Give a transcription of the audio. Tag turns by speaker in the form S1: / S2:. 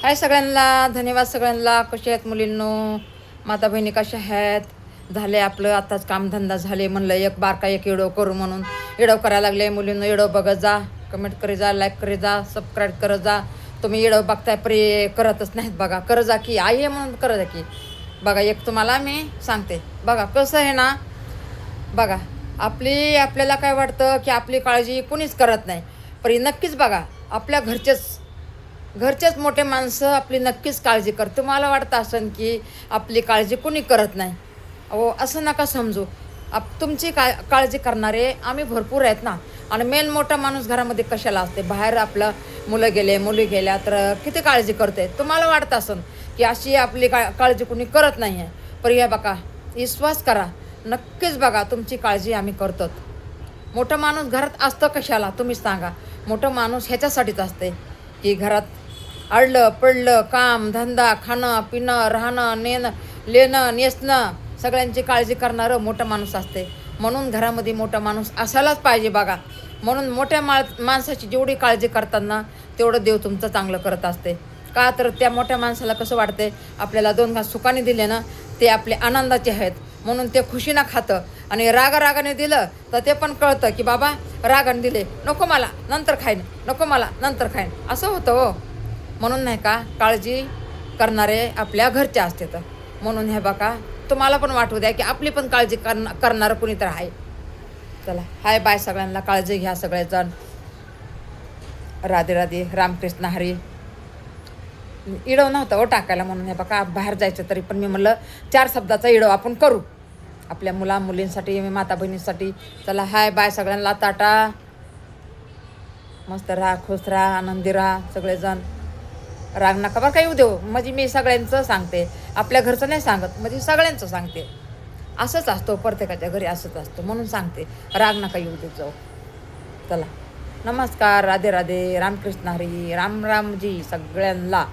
S1: हाय सगळ्यांना, धन्यवाद सगळ्यांना. कसे आहेत मुलींनो, माता बहिणी कशा आहेत? झाले आपलं आताच कामधंदा झाले, म्हणलं एक बारका एक व्हिडिओ करू म्हणून व्हिडिओ करायला लागले. मुलींनो व्हिडिओ बघत जा, कमेंट करे जा, लाईक करे जा, सबस्क्राईब करत जा. तुम्ही व्हिडिओ बघताय प्रे करतच नाहीत, बघा कर जा की, आई आहे म्हणून कर जा की. बघा एक तुम्हाला मी सांगते, बघा कसं आहे ना, बघा आपल्याला काय वाटतं की आपली काळजी कुणीच करत नाही, पण नक्कीच बघा आपल्या घरचेच मोठे माणसं आपली नक्कीच काळजी करते. तुम्हाला वाटतं असं की आपली काळजी कुणी करत नाही, अहो असं नका समजू. तुमची काळजी करणारे आम्ही भरपूर आहेत ना. आणि मेन मोठा माणूस घरामध्ये कशाला असते, बाहेर आपलं मुलं गेले मुली गेल्या तर किती काळजी करते. तुम्हाला वाटतं असं की अशी आपली काळजी कुणी करत नाही आहे, पण या बघा विश्वास करा, नक्कीच बघा तुमची काळजी आम्ही करतो. मोठं माणूस घरात असतं कशाला तुम्हीच सांगा. मोठं माणूस ह्याच्यासाठीच असते की घरात अडलं पडलं काम धंदा, खाणं पिणं, राहणं लेणं नेसणं सगळ्यांची काळजी करणारं मोठं माणूस असते. म्हणून घरामध्ये मोठा माणूस असायलाच पाहिजे बघा. म्हणून मोठ्या माणसाची जेवढी काळजी करताना तेवढं देव तुमचं चांगलं करत असते. का तर त्या मोठ्या माणसाला कसं वाटते, आपल्याला 2 घास सुखाने दिले ना ते आपले आनंदाचे आहेत, म्हणून ते खुशीनं खातं. आणि रागाने दिलं तर ते पण कळतं की बाबा रागाने दिले, नको मला नंतर खाईन, नको मला नंतर खाईन, असं होतं हो. म्हणून नाही का काळजी करणारे आपल्या घरचे असते. तर म्हणून हे बघा तुम्हाला पण वाटू द्या की आपली पण काळजी करणारं कुणी तर आहे. चला हाय बाय सगळ्यांना, काळजी घ्या सगळेजण. राधे राधे, रामकृष्ण हरी. इडव नव्हतं हो टाकायला, म्हणून हे बघा बाहेर जायचं तरी पण मी म्हणलं 4 शब्दाचा इडव आपण करू आपल्या मुलींसाठी, माता बहिणीसाठी. चला हाय बाय सगळ्यांना, टाटा. मस्त राहा, खुश राहा, आनंदी राहा सगळेजण. राग नका बरं काही देऊ, म्हणजे मी सगळ्यांचं सांगते, आपल्या घरचं नाही सांगत, म्हणजे सगळ्यांचं सांगते. असंच असतो प्रत्येकाच्या घरी, असंच असतो म्हणून सांगते, राग नका येऊ देत जाऊ. चला नमस्कार, राधे राधे, रामकृष्ण हरी, राम रामजी सगळ्यांना.